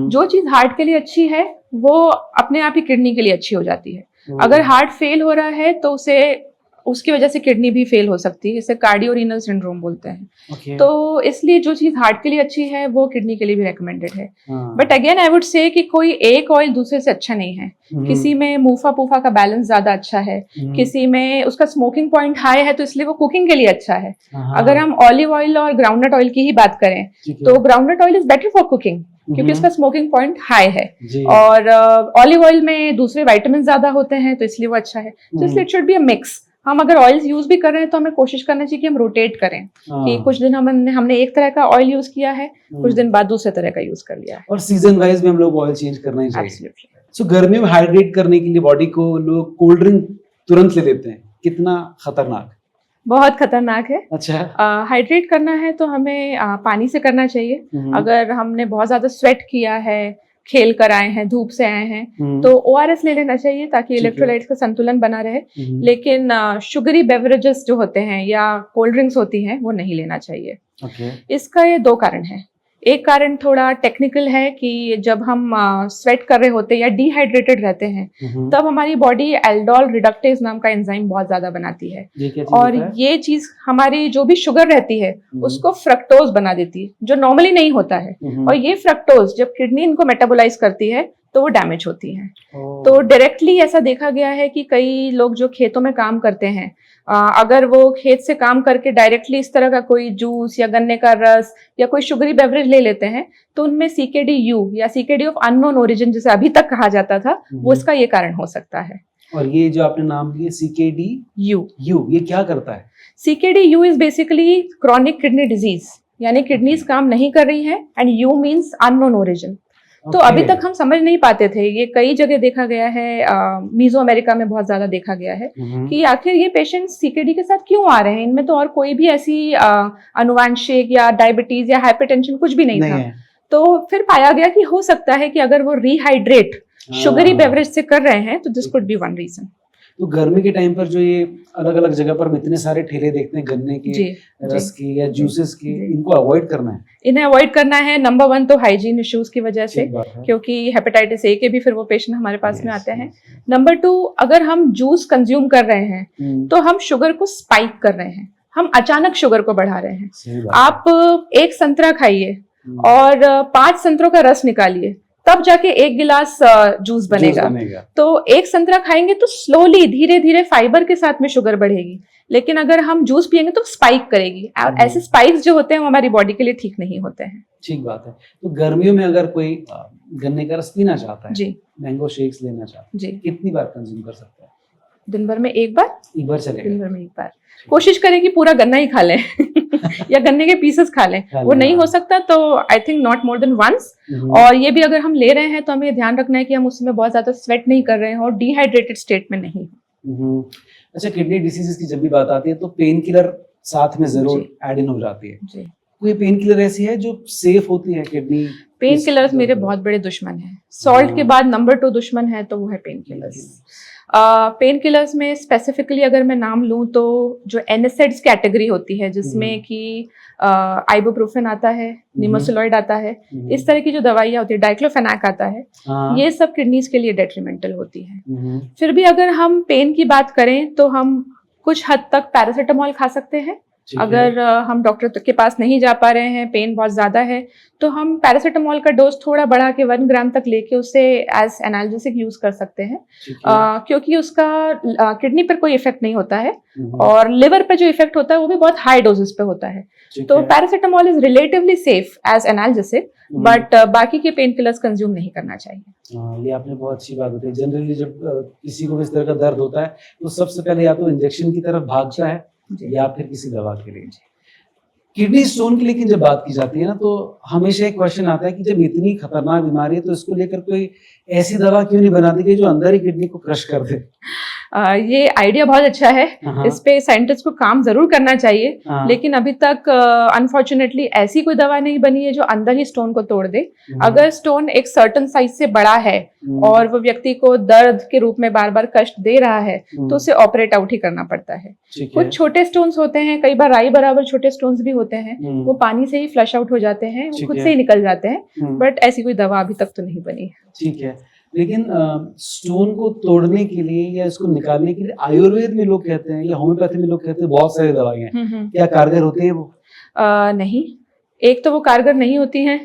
Speaker 2: जो चीज हार्ट के लिए अच्छी है वो अपने आप ही किडनी के लिए अच्छी हो जाती है। अगर हार्ट फेल हो रहा है तो उसकी वजह से किडनी भी फेल हो सकती है, इसे कार्डियो-रीनल सिंड्रोम बोलते हैं। तो इसलिए जो चीज हार्ट के लिए अच्छी है वो किडनी के लिए भी रेकमेंडेड है। But again I would say कि कोई एक ऑयल दूसरे से अच्छा नहीं है। किसी में मूफा पूफा का बैलेंस ज्यादा अच्छा है, किसी में उसका स्मोकिंग पॉइंट हाई है तो इसलिए वो कुकिंग के लिए अच्छा है। अगर हम ऑलिव ऑयल और ग्राउंडनट ऑयल की ही बात करें तो groundnut oil is better for cooking क्योंकि उसका स्मोकिंग पॉइंट हाई है, और ऑलिव ऑयल में दूसरे विटामिन ज्यादा होते हैं तो इसलिए वो अच्छा है। तो इसलिए it should be a mix. हम अगर ऑयल्स यूज भी कर रहे हैं तो हमें कोशिश करना चाहिए कि हम रोटेट करें, कि कुछ दिन हमने एक तरह का ऑयल यूज किया है, कुछ दिन बाद दूसरे तरह का यूज कर लिया है।
Speaker 1: और सीजन वाइज भी हम लोग ऑयल चेंज करना ही चाहिए। सो गर्मियों में हाइड्रेट करने के लिए बॉडी को लोग कोल्ड ड्रिंक तुरंत ले लेते हैं, कितना खतरनाक?
Speaker 2: बहुत खतरनाक है।
Speaker 1: अच्छा।
Speaker 2: हाइड्रेट करना है तो हमें पानी से करना चाहिए। अगर हमने बहुत ज्यादा स्वेट किया है, खेल कर आए हैं, धूप से आए हैं, तो ORS ले लेना चाहिए ताकि इलेक्ट्रोलाइट्स का संतुलन बना रहे। लेकिन शुगरी बेवरेजेस जो होते हैं या कोल्ड ड्रिंक्स होती हैं वो नहीं लेना चाहिए। इसका ये 2 कारण है। एक कारण थोड़ा टेक्निकल है कि जब हम स्वेट कर रहे होते हैं या डिहाइड्रेटेड रहते हैं तब हमारी बॉडी एल्डोल रिडक्टेज नाम का एंजाइम बहुत ज्यादा बनाती है, और ये चीज हमारी जो भी शुगर रहती है उसको फ्रक्टोज बना देती है जो नॉर्मली नहीं होता है। और ये फ्रक्टोज जब किडनी इनको मेटाबोलाइज करती है तो वो डैमेज होती है। तो डायरेक्टली ऐसा देखा गया है कि कई लोग जो खेतों में काम करते हैं, अगर वो खेत से काम करके डायरेक्टली इस तरह का कोई जूस या गन्ने का रस या कोई शुगरी बेवरेज ले लेते हैं तो उनमें CKD-U या CKD ऑफ अननोन ओरिजिन जिसे अभी तक कहा जाता था वो इसका ये कारण हो सकता है।
Speaker 1: और ये जो आपने नाम लिया CKD
Speaker 2: यू
Speaker 1: ये क्या करता है?
Speaker 2: CKD-U is basically chronic kidney disease, यानी किडनीज काम नहीं कर रही है, and you means unknown origin. तो अभी तक हम समझ नहीं पाते थे, ये कई जगह देखा गया है, मीजो अमेरिका में बहुत ज्यादा देखा गया है कि आखिर ये पेशेंट CKD के साथ क्यों आ रहे हैं, इनमें तो और कोई भी ऐसी अनुवांशिक या डायबिटीज या हाइपरटेंशन कुछ भी नहीं था। तो फिर पाया गया कि हो सकता है कि अगर वो रिहाइड्रेट शुगरी बेवरेज से कर रहे हैं तो this could be one reason.
Speaker 1: तो गर्मी के टाइम पर जो ये अलग अलग जगह पर हम इतने सारे ठेले देखते हैं गन्ने के रस के या जूसेस के, इनको अवॉइड करना है।
Speaker 2: इन्हें अवॉइड करना है। नंबर 1 तो हाइजीन इश्यूज की वजह से, क्योंकि हेपेटाइटिस A के भी फिर वो पेशेंट हमारे पास में आते हैं। नंबर 2, अगर हम जूस कंज्यूम कर रहे हैं तो हम शुगर को स्पाइक कर रहे हैं, हम अचानक शुगर को बढ़ा रहे हैं। आप एक संतरा खाइए और 5 संतरों का रस निकालिए, तब जाके 1 गिलास जूस बनेगा। तो एक संतरा खाएंगे तो स्लोली धीरे धीरे फाइबर के साथ में शुगर बढ़ेगी, लेकिन अगर हम जूस पियेंगे तो स्पाइक करेगी। और ऐसे स्पाइक्स जो होते हैं वो हमारी बॉडी के लिए ठीक नहीं होते हैं। ठीक बात है।
Speaker 1: तो गर्मियों में अगर कोई गन्ने का रस पीना चाहता है
Speaker 2: जी,
Speaker 1: मैंगो शेक्स लेना चाहता है
Speaker 2: जी, कितनी
Speaker 1: बार कंज्यूम कर सकता है?
Speaker 2: दिन भर में एक बार चलेगा। दिन भर में एक बार
Speaker 1: कोशिश
Speaker 2: करें कि पूरा गन्ना ही खा लें या गन्ने के पीसेस खा लें। वो नहीं हो सकता तो I think not more than once. और ये भी अगर हम ले रहे हैं तो हमें ध्यान रखना है कि हम उसमें बहुत ज्यादा स्वेट नहीं कर रहे हैं और डिहाइड्रेटेड स्टेट में नहीं।
Speaker 1: अच्छा, किडनी डिसीजेस की जब भी बात आती है तो पेन किलर साथ में जरूर ऐड इन हो जाती है जी। कोई पेन किलर ऐसी है जो सेफ होती है किडनी?
Speaker 2: पेन किलर्स मेरे बहुत बड़े दुश्मन हैं। सॉल्ट के बाद नंबर 2 दुश्मन है तो वो है पेन किलर्स। पेन किलर्स में स्पेसिफिकली अगर मैं नाम लूं तो जो NSAIDs कैटेगरी होती है, जिसमें कि आइबुप्रोफेन आता है, निमोसिलॉइड आता है, इस तरह की जो दवाइयाँ होती है, डाइक्लोफेनाक आता है, ये सब किडनीज के लिए डेट्रीमेंटल होती है। फिर भी अगर हम पेन की बात करें तो हम कुछ हद तक पैरासीटामोल खा सकते हैं। अगर हम डॉक्टर के पास नहीं जा पा रहे हैं, पेन बहुत ज्यादा है, तो हम पैरासीटामोल का डोज थोड़ा बढ़ा के 1 ग्राम तक लेके उसे एज एनाल्जेसिक यूज कर सकते हैं, क्योंकि उसका किडनी पर कोई इफेक्ट नहीं होता है और लिवर पे जो इफेक्ट होता है वो भी बहुत हाई डोजेस पे होता है। तो paracetamol is relatively safe as analgesic, but बाकी के पेन किलर्स कंज्यूम नहीं करना चाहिए।
Speaker 1: ये आपने बहुत अच्छी बात बताई। जनरली जब किसी को इस तरह का दर्द होता है तो सबसे पहले या तो इंजेक्शन की तरफ भागता है या फिर किसी दवा के लिए। किडनी स्टोन की लेकिन जब बात की जाती है ना तो हमेशा एक क्वेश्चन आता है कि जब इतनी खतरनाक बीमारी है तो इसको लेकर कोई ऐसी दवा क्यों नहीं बनाती गई जो अंदर ही किडनी को क्रश कर दे?
Speaker 2: ये आइडिया बहुत अच्छा है। इस पे साइंटिस्ट को काम जरूर करना चाहिए, लेकिन अभी तक अनफॉर्चुनेटली ऐसी कोई दवा नहीं बनी है जो अंदर ही स्टोन को तोड़ दे। अगर स्टोन एक सर्टेन साइज से बड़ा है और वो व्यक्ति को दर्द के रूप में बार बार कष्ट दे रहा है तो उसे ऑपरेट आउट ही करना पड़ता है। कुछ छोटे स्टोन्स होते हैं, कई बार राई बराबर छोटे स्टोन्स भी होते हैं, वो पानी से ही फ्लश आउट हो जाते हैं, वो खुद से ही निकल जाते हैं, बट ऐसी कोई दवा अभी तक तो नहीं बनी है।
Speaker 1: ठीक है, लेकिन स्टोन को तोड़ने के लिए या इसको निकालने के लिए आयुर्वेद में लोग कहते हैं या होम्योपैथी में लोग कहते हैं बहुत सारी दवाइयां हैं, क्या कारगर होती है वो?
Speaker 2: नहीं, एक तो वो कारगर नहीं होती हैं,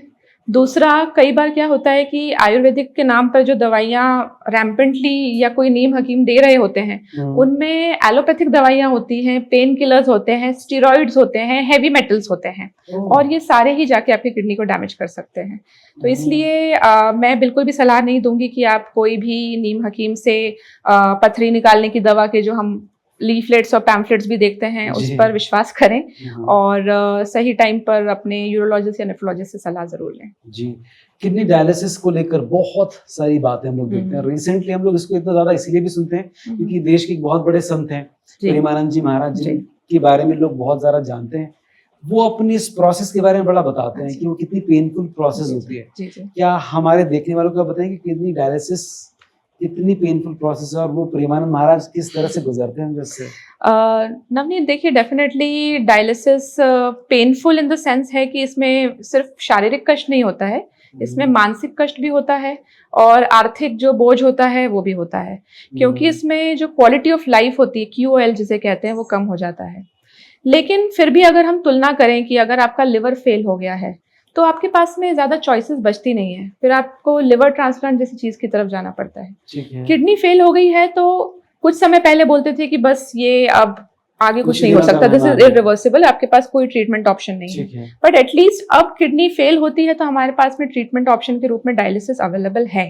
Speaker 2: दूसरा कई बार क्या होता है कि आयुर्वेदिक के नाम पर जो दवाइयाँ रैम्पेंटली या कोई नीम हकीम दे रहे होते हैं उनमें एलोपैथिक दवाइयाँ होती हैं, पेन किलर्स होते हैं, स्टीरॉइड्स होते हैं, हेवी मेटल्स होते हैं, और ये सारे ही जाके आपकी किडनी को डैमेज कर सकते हैं। तो इसलिए मैं बिल्कुल भी सलाह नहीं दूंगी कि आप कोई भी नीम हकीम से पथरी निकालने की दवा के जो हम लीफलेट्स और पैम्फलेट्स भी देखते हैं उस पर विश्वास करें, और सही टाइम पर अपने यूरोलॉजिस्ट या नेफ्रोलॉजिस्ट से सलाह जरूर लें।
Speaker 1: जी, किडनी डायलिसिस को लेकर बहुत सारी बातें हम लोग देखते हैं। रिसेंटली हम लोग इसको इतना ज्यादा इसीलिए भी सुनते हैं क्योंकि देश के एक बहुत बड़े संत हैं प्रेमानंद जी महाराज जी के बारे में लोग बहुत ज्यादा जानते हैं। वो अपनी इस प्रोसेस के बारे में बड़ा बताते हैं कि वो कितनी पेनफुल प्रोसेस होती है। क्या हमारे देखने वालों को बताएं कि किडनी डायलिसिस इतनी पेनफुल प्रोसेस है और वो प्रेमानंद महाराज किस तरह से गुजरते हैं जैसे?
Speaker 2: नवनीत, देखिए definitely dialysis painful in the sense है कि इसमें सिर्फ शारीरिक कष्ट नहीं होता है, इसमें मानसिक कष्ट भी होता है और आर्थिक जो बोझ होता है वो भी होता है, क्योंकि इसमें जो क्वालिटी ऑफ लाइफ होती है, QOL जिसे कहते हैं, वो कम हो जाता है। लेकिन फिर भी अगर हम तुलना करें कि अगर आपका लिवर फेल हो गया है तो आपके पास में ज्यादा चॉइसेस बचती नहीं है, फिर आपको लिवर ट्रांसप्लांट जैसी चीज की तरफ जाना पड़ता है। किडनी फेल हो गई है तो कुछ समय पहले बोलते थे कि बस ये अब आगे कुछ
Speaker 1: कुछ
Speaker 2: नहीं हो
Speaker 1: दिनों का
Speaker 2: सकता, दिस इज
Speaker 1: मेहमान है।
Speaker 2: इरिवर्सिबल, आपके पास कोई ट्रीटमेंट ऑप्शन नहीं है।
Speaker 1: ठीक है।
Speaker 2: बट एटलीस्ट अब किडनी फेल होती है तो हमारे पास में ट्रीटमेंट ऑप्शन के रूप में डायलिसिस अवेलेबल है।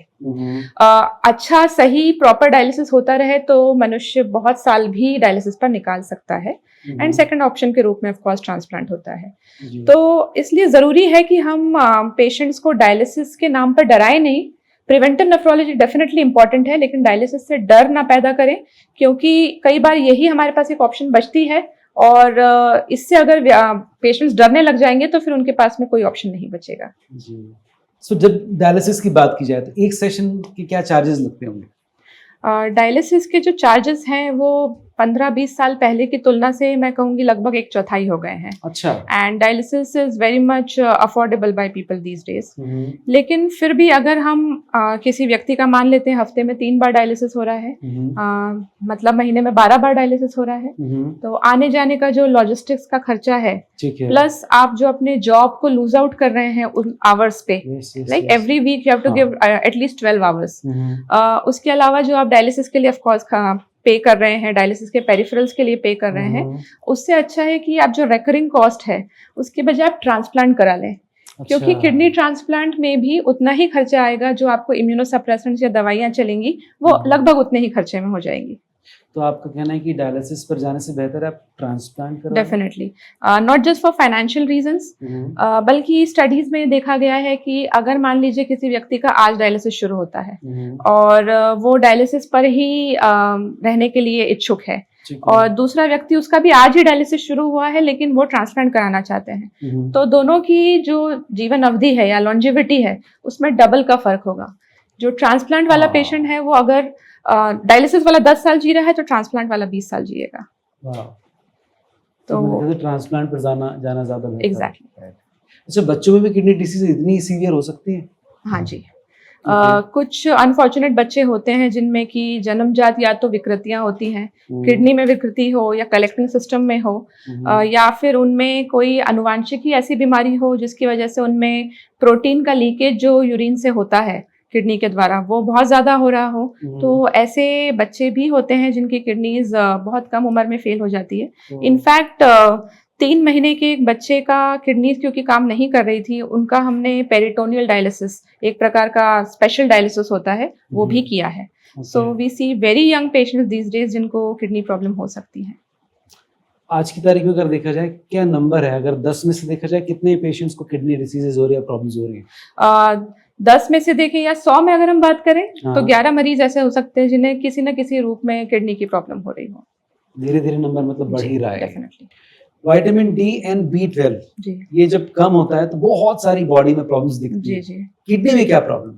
Speaker 2: अच्छा सही प्रॉपर डायलिसिस होता रहे तो मनुष्य बहुत साल भी डायलिसिस पर निकाल सकता है। एंड सेकंड ऑप्शन के रूप में ऑफ कोर्स ट्रांसप्लांट होता है।
Speaker 1: जी।
Speaker 2: तो इसलिए जरूरी है कि हम पेशेंट्स को डायलिसिस के नाम पर डराए नहीं। प्रिवेंटिव नेफ्रोलॉजी डेफिनेटली इंपॉर्टेंट है, लेकिन डायलिसिस से डर ना पैदा करें, क्योंकि कई बार यही हमारे पास एक ऑप्शन बचती है और इससे अगर पेशेंट्स डरने लग जाएंगे तो फिर उनके पास में कोई ऑप्शन नहीं बचेगा।
Speaker 1: जी। सो जब डायलिसिस की बात की जाए तो एक सेशन के क्या चार्जेस लगते होंगे?
Speaker 2: डायलिसिस के जो चार्जेस हैं वो 15-20 साल पहले की तुलना से मैं कहूँगी लगभग 1/4 हो गए हैं।
Speaker 1: अच्छा।
Speaker 2: And dialysis is very much affordable by people these days. लेकिन फिर भी अगर हम किसी व्यक्ति का मान लेते हैं हफ्ते में 3 बार डायलिसिस हो रहा है, मतलब महीने में 12 बार डायलिसिस हो रहा है, तो आने जाने का जो लॉजिस्टिक्स का खर्चा है,
Speaker 1: ठीक है।
Speaker 2: प्लस आप जो अपने जॉब को लूज आउट कर रहे हैं उन आवर्स पे, like every week you have to give at least 12 hours. उसके अलावा जो आप डायलिसिस के लिए ऑफ कोर्स पे कर रहे हैं, डायलिसिस के पेरिफेरल्स के लिए पे कर रहे हैं, उससे अच्छा है कि आप जो रेकरिंग कॉस्ट है उसके बजाय आप ट्रांसप्लांट करा लें। क्योंकि किडनी ट्रांसप्लांट में भी उतना ही खर्चा आएगा जो आपको इम्यूनोसप्रेसेंट्स या दवाइयां चलेंगी वो लगभग उतने ही खर्चे में हो जाएंगी।
Speaker 1: तो आपका कहना है कि डायलिसिस पर जाने से बेहतर है आप ट्रांसप्लांट करें?
Speaker 2: Definitely, not just for financial reasons, बल्कि स्टडीज में देखा गया है कि अगर मान लीजिए किसी व्यक्ति का आज डायलिसिस शुरू होता है और वो डायलिसिस पर ही रहने के लिए इच्छुक है, और दूसरा व्यक्ति उसका भी आज ही डायलिसिस शुरू हुआ है लेकिन वो ट्रांसप्लांट कराना चाहते हैं, तो दोनों की जो जीवन अवधि है या लॉन्जिविटी है उसमें डबल का फर्क होगा। जो ट्रांसप्लांट वाला पेशेंट है वो अगर डायलिसिस वाला 10 साल जी रहा है तो ट्रांसप्लांट वाला 20 साल जिएगा।
Speaker 1: तो ट्रांसप्लांट पर जाना ज्यादा बेहतर है।
Speaker 2: एग्जैक्टली।
Speaker 1: अच्छा, बच्चों में भी किडनी डिसीज इतनी सीवियर हो सकती है?
Speaker 2: हाँ जी। कुछ अनफॉर्चुनेट बच्चे होते हैं जिनमें कि जन्मजात या तो विकृतियां होती हैं, किडनी में विकृति हो या कलेक्टिंग सिस्टम में हो, या फिर उनमें कोई अनुवांशिक ही ऐसी बीमारी हो जिसकी वजह से उनमें प्रोटीन का लीकेज जो यूरिन से होता है किडनी के द्वारा वो बहुत ज्यादा हो रहा हो। तो ऐसे बच्चे भी होते हैं जिनकी किडनीज बहुत कम उम्र में फेल हो जाती है। इनफैक्ट 3 महीने के एक बच्चे का किडनीज क्योंकि काम नहीं कर रही थी, उनका हमने पेरिटोनियल डायलिसिस, एक प्रकार का स्पेशल डायलिसिस होता है, वो भी किया है। So we see very young patients these days जिनको किडनी प्रॉब्लम हो सकती है।
Speaker 1: आज की तारीख में अगर देखा जाए क्या नंबर है, अगर 10 में से देखा जाए कितने पेशेंट्स को किडनी डिसीजेज हो रही है, प्रॉब्लम्स हो रही है?
Speaker 2: 10 में से देखें या 100 में अगर हम बात करें तो 11 मरीज ऐसे हो सकते हैं जिन्हें किसी न किसी रूप में किडनी की प्रॉब्लम हो रही हो।
Speaker 1: धीरे धीरे नंबर मतलब बढ़ ही रहा है।
Speaker 2: Definitely.
Speaker 1: Vitamin D and B12 ये जब कम होता है तो बहुत सारी बॉडी में प्रॉब्लम्स दिखती है। किडनी में क्या प्रॉब्लम?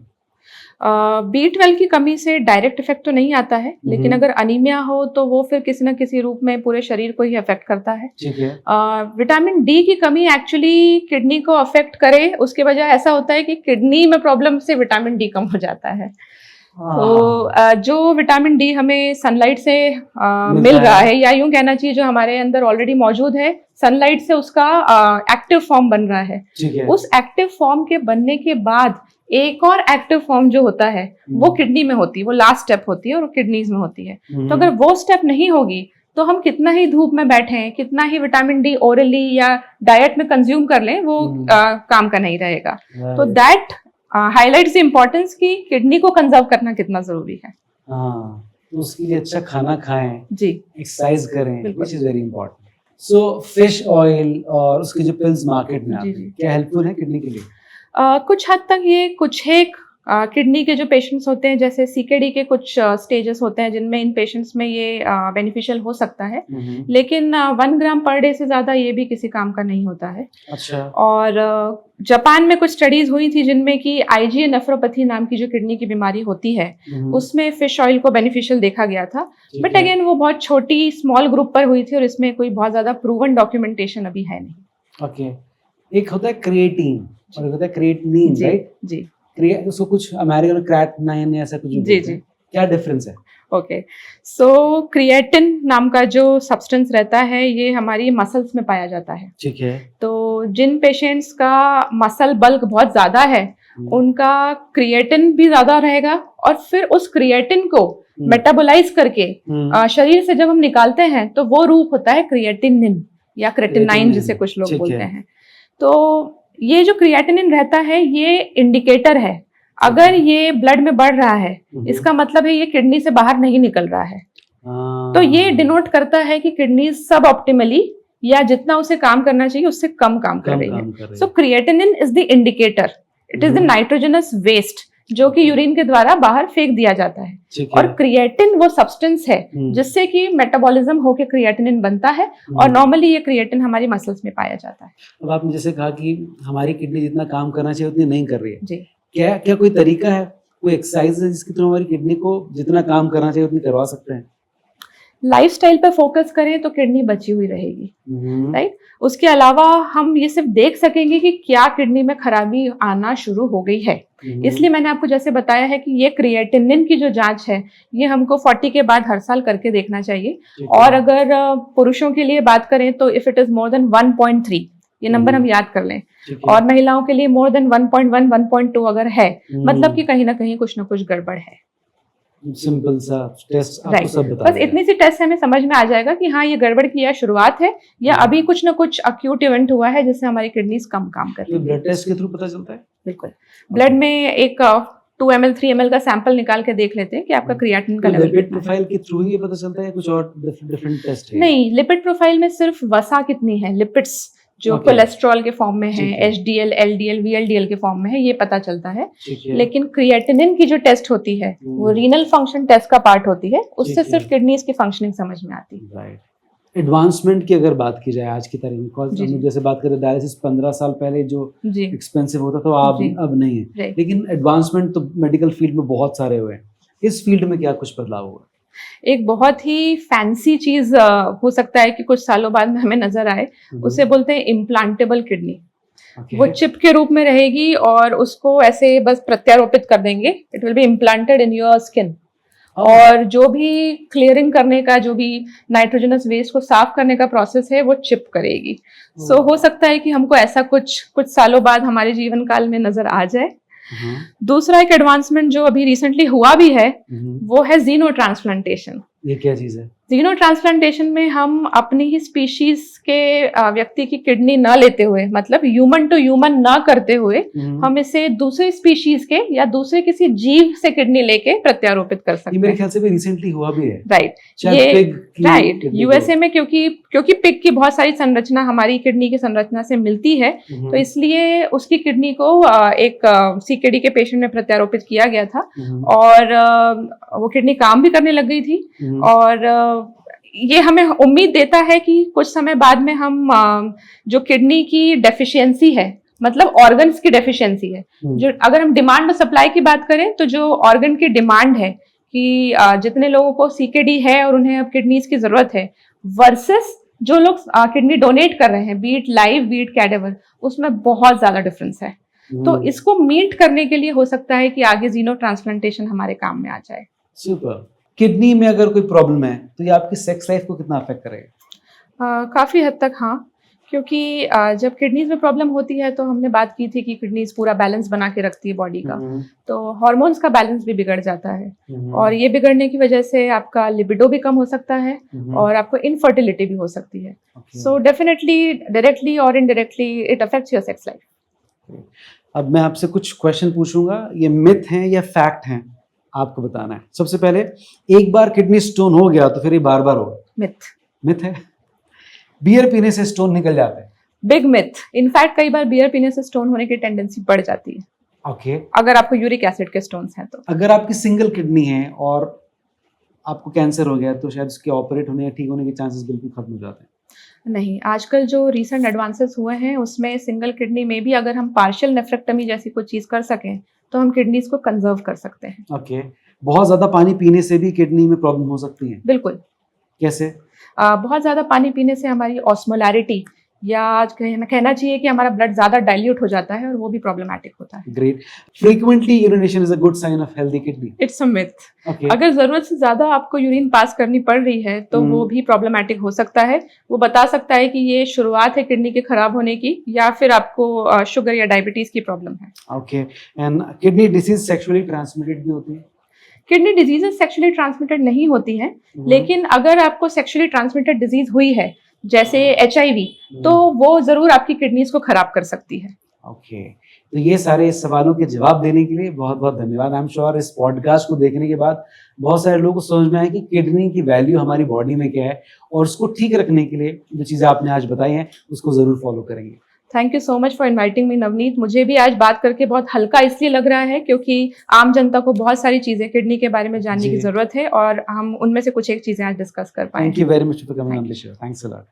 Speaker 2: B12 की कमी से डायरेक्ट इफेक्ट तो नहीं आता है, लेकिन अगर अनीमिया हो तो वो फिर किसी न किसी रूप में पूरे शरीर को ही अफेक्ट करता है।
Speaker 1: ठीक है।
Speaker 2: विटामिन डी की कमी एक्चुअली किडनी को अफेक्ट करे उसके बजाय ऐसा होता है कि किडनी में प्रॉब्लम से विटामिन डी कम हो जाता है। तो जो विटामिन डी हमें सनलाइट से मिल रहा है, या यूं कहना चाहिए जो हमारे अंदर ऑलरेडी मौजूद है, सनलाइट से उसका एक्टिव फॉर्म बन रहा है। उस एक्टिव फॉर्म के बनने के बाद एक और एक्टिव फॉर्म जो होता है वो किडनी में होती है, वो लास्ट स्टेप होती है और किडनीज में होती है। तो अगर वो स्टेप नहीं होगी तो हम कितना ही धूप में बैठे हैं, कितना ही विटामिन डी ओरली या डाइट में कंज्यूम कर लें, वो काम का नहीं रहेगा। तो दैट हाईलाइट्स द इम्पोर्टेंस की किडनी को कंजर्व करना कितना जरूरी है।
Speaker 1: तो उसके लिए अच्छा खाना खाएं
Speaker 2: जी,
Speaker 1: एक्सरसाइज करें, which is very important. So fish oil और उसके जो पिल्स मार्केट में आते हैं क्या हेल्पफुल है किडनी के लिए?
Speaker 2: कुछ हद तक ये कुछ एक किडनी के जो पेशेंट्स होते हैं, जैसे सीकेडी के कुछ स्टेजेस होते हैं जिनमें इन पेशेंट्स में ये बेनिफिशियल हो सकता है, लेकिन 1 ग्राम पर डे से ज्यादा ये भी किसी काम का नहीं होता है।
Speaker 1: अच्छा।
Speaker 2: और जापान में कुछ स्टडीज हुई थी जिनमें कि आईजीए नेफ्रोपैथी नाम की जो किडनी की बीमारी होती है उसमें फिश ऑयल को बेनिफिशियल देखा गया था। बट अगेन वो बहुत छोटी स्मॉल ग्रुप पर हुई थी और इसमें कोई बहुत ज्यादा प्रूवन डॉक्यूमेंटेशन अभी है नहीं।
Speaker 1: ओके। एक होता है क्रिएटिन और एक होता है क्रिएटिनिन, राइट?
Speaker 2: जी।
Speaker 1: उसको कुछ अमेरिकन क्रिएटिनिन ऐसा कुछ
Speaker 2: जी जी।
Speaker 1: क्या डिफरेंस है?
Speaker 2: ओके, सो क्रिएटिन नाम का जो सब्सटेंस रहता है ये हमारी मसल्स में पाया जाता है।
Speaker 1: ठीक है।
Speaker 2: तो जिन पेशेंट्स का मसल बल्क बहुत ज्यादा है उनका क्रिएटिन भी ज्यादा रहेगा, और फिर उस क्रिएटिन को मेटाबोलाइज करके शरीर से जब हम निकालते हैं तो वो रूप होता है क्रिएटिनिन या क्रेटिनाइन जिसे कुछ लोग बोलते हैं। तो ये जो क्रिएटिनिन रहता है ये इंडिकेटर है, अगर ये ब्लड में बढ़ रहा है इसका मतलब है ये किडनी से बाहर नहीं निकल रहा है। तो ये डिनोट करता है कि किडनी सब ऑप्टिमली या जितना उसे काम करना चाहिए उससे कम काम कर रही है। So creatinine is the indicator, it is the nitrogenous waste जो कि यूरिन के द्वारा बाहर फेंक दिया जाता है। और क्रिएटिन वो सब्सटेंस है जिससे कि मेटाबॉलिज्म होकर क्रिएटिनिन बनता है और नॉर्मली ये क्रिएटिन हमारी मसल्स में पाया जाता है।
Speaker 1: अब आपने जैसे कहा कि हमारी किडनी जितना काम करना चाहिए उतनी नहीं कर रही है
Speaker 2: जी,
Speaker 1: क्या कोई तरीका है, कोई एक्सरसाइज है जिसके थ्रू हमारी किडनी को जितना काम करना चाहिए उतनी करवा सकते हैं?
Speaker 2: लाइफस्टाइल पर फोकस करें तो किडनी बची हुई रहेगी, राइट। उसके अलावा हम ये सिर्फ देख सकेंगे कि क्या किडनी में खराबी आना शुरू हो गई है। इसलिए मैंने आपको जैसे बताया है कि ये क्रिएटिनिन की जो जांच है ये हमको 40 के बाद हर साल करके देखना चाहिए। और अगर पुरुषों के लिए बात करें तो if it is more than 1.3, ये नंबर हम याद कर लें, और महिलाओं के लिए मोर देन 1.1 1.2 अगर है मतलब कि कहीं ना कहीं कुछ ना कुछ गड़बड़ है।
Speaker 1: सिंपल सा टेस्ट आपको सब बता
Speaker 2: बस इतनी सी टेस्ट से हमें समझ में आ जाएगा कि हाँ ये गड़बड़ की या शुरुआत है या अभी कुछ ना कुछ अक्यूट इवेंट हुआ है जिससे हमारी किडनीज कम काम कर रही है।
Speaker 1: ब्लड टेस्ट के थ्रू पता चलता है?
Speaker 2: बिल्कुल, ब्लड में एक 2 ml 3 ml का सैंपल निकाल के देख लेते हैं कि आपका क्रिएटिनिन का लेवल
Speaker 1: लिपिड प्रोफाइल के थ्रू ही पता चलता है, कुछ और डिफरेंट टेस्ट है?
Speaker 2: नहीं, लिपिड प्रोफाइल में सिर्फ वसा कितनी है, लिपिड्स जो कोलेस्ट्रॉल के फॉर्म में है, एचडीएल, एलडीएल, वीएलडीएल के फॉर्म में है, ये पता चलता है। लेकिन क्रिएटिनिन की जो टेस्ट होती है वो रीनल फंक्शन टेस्ट का पार्ट होती है, उससे सिर्फ किडनीज की फंक्शनिंग समझ में आती है।
Speaker 1: राइट। एडवांसमेंट की अगर बात की जाए आज की तारीख में, हम जैसे बात करें डायलिसिस 15 साल पहले जो एक्सपेंसिव होता था अब नहीं है, लेकिन एडवांसमेंट तो मेडिकल फील्ड में बहुत सारे हुए हैं। इस फील्ड में क्या कुछ बदलाव हुआ?
Speaker 2: एक बहुत ही फैंसी चीज हो सकता है कि कुछ सालों बाद में हमें नजर आए, उसे बोलते हैं इम्प्लांटेबल किडनी। वो चिप के रूप में रहेगी और उसको ऐसे बस प्रत्यारोपित कर देंगे, it will be implanted in your skin. और जो भी क्लियरिंग करने का, जो भी नाइट्रोजनस वेस्ट को साफ करने का प्रोसेस है वो चिप करेगी। सो हो सकता है कि हमको ऐसा कुछ सालों बाद हमारे जीवन काल में नजर आ जाए। दूसरा एक एडवांसमेंट जो अभी रिसेंटली हुआ भी है वो है जीनो ट्रांसप्लांटेशन।
Speaker 1: ये क्या चीज है?
Speaker 2: जीनो ट्रांसप्लांटेशन में हम अपनी ही स्पीशीज के व्यक्ति की किडनी न लेते हुए, मतलब ह्यूमन टू ह्यूमन न करते हुए, हम इसे दूसरे स्पीशीज के या दूसरे किसी जीव से किडनी लेके प्रत्यारोपित कर सकते हैं।
Speaker 1: मेरे ख्याल से भी रिसेंटली हुआ भी है।
Speaker 2: राइट, ये यूएसए में क्योंकि पिग की बहुत सारी संरचना हमारी किडनी की संरचना से मिलती है, तो इसलिए उसकी किडनी को एक सीकेडी के पेशेंट में प्रत्यारोपित किया गया था और वो किडनी काम भी करने लग गई थी। और ये हमें उम्मीद देता है कि कुछ समय बाद में हम जो किडनी की डेफिशिएंसी है, मतलब ऑर्गन्स की डेफिशिएंसी है, जो अगर हम डिमांड और सप्लाई की बात करें तो जो ऑर्गन की डिमांड है कि जितने लोगों को सीकेडी है और उन्हें अब किडनीज की जरूरत है, वर्सेस जो लोग किडनी डोनेट कर रहे हैं, बीट लाइव बीट कैडेवर, उसमें बहुत ज्यादा डिफरेंस है। तो इसको मीट करने के लिए हो सकता है कि आगे जीनो ट्रांसप्लांटेशन हमारे काम में आ जाए।
Speaker 1: सुपर। किडनी में अगर कोई प्रॉब्लम है तो ये आपकी सेक्स लाइफ को कितना अफेक्ट करेगा?
Speaker 2: काफी हद तक हाँ, क्योंकि जब किडनीज में प्रॉब्लम होती है तो हमने बात की थी कि किडनीज पूरा बैलेंस बना के रखती है बॉडी का, तो हार्मोन्स का बैलेंस भी बिगड़ जाता है और ये बिगड़ने की वजह से आपका लिबिडो भी कम हो सकता है और आपको इनफर्टिलिटी भी हो सकती है। सो डेफिनेटली डायरेक्टली और indirectly it affects your sex life.
Speaker 1: अब मैं आपसे कुछ क्वेश्चन पूछूंगा, ये मिथ हैं या फैक्ट हैं, आपको बताना है। सबसे पहले, एक बार किडनी स्टोन हो गया तो फिर ये बार बार होगा? मिथ है। बियर पीने से स्टोन निकल जाते हैं?
Speaker 2: Big myth. इनफैक्ट कई बार बियर पीने से स्टोन होने की टेंडेंसी बढ़ जाती है।
Speaker 1: ओके।
Speaker 2: अगर आपको यूरिक एसिड के स्टोन्स हैं तो।
Speaker 1: अगर आपकी सिंगल किडनी है और आपको कैंसर हो गया तो शायद उसके ऑपरेट होने या ठीक होने के चांसेस बिल्कुल खत्म हो जाते हैं?
Speaker 2: नहीं, आजकल जो रिसेंट एडवांसेस हुए हैं उसमें सिंगल किडनी में भी अगर हम पार्शियल नेफ्रेक्टमी जैसी कोई चीज कर सकें तो हम किडनीज को कंजर्व कर सकते हैं।
Speaker 1: ओके। बहुत ज्यादा पानी पीने से भी किडनी में प्रॉब्लम हो सकती है?
Speaker 2: बिल्कुल।
Speaker 1: कैसे?
Speaker 2: बहुत ज्यादा पानी पीने से हमारी ऑस्मोलैरिटी या कहना चाहिए कि हमारा ब्लड ज्यादा डाइल्यूट हो जाता है और वो भी प्रॉब्लमैटिक होता है।
Speaker 1: Great. Frequently urination is a good sign of healthy kidney?
Speaker 2: It's a myth. अगर जरूरत से ज्यादा आपको यूरिन पास करनी पड़ रही है तो वो भी प्रॉब्लमैटिक हो सकता है। वो बता सकता है कि ये शुरुआत है किडनी के खराब होने की या फिर आपको शुगर या डायबिटीज की प्रॉब्लम है।
Speaker 1: Okay. And kidney disease sexually transmitted भी होती है?
Speaker 2: किडनी डिजीजेस सेक्सुअली ट्रांसमिटेड नहीं होती हैं, लेकिन अगर आपको सेक्सुअली ट्रांसमिटेड डिजीज हुई है जैसे HIV, तो वो जरूर आपकी किडनीज को खराब कर सकती है।
Speaker 1: ओके, तो ये सारे सवालों के जवाब देने के लिए बहुत बहुत धन्यवाद। आई एम श्योर इस पॉडकास्ट को देखने के बाद बहुत सारे लोगों को समझ में आए कि किडनी की वैल्यू हमारी बॉडी में क्या है, और उसको ठीक रखने के लिए जो चीज़ें आपने आज बताई हैं उसको ज़रूर फॉलो करेंगे।
Speaker 2: Thank you so much for inviting me Navneet. मुझे भी आज बात करके बहुत हल्का इसलिए लग रहा है क्योंकि आम जनता को बहुत सारी चीज़ें किडनी के बारे में जानने की ज़रूरत है, और हम उनमें से कुछ एक चीज़ें आज डिस्कस कर पाए।
Speaker 1: Thank you very much for coming on the show. Thanks a lot.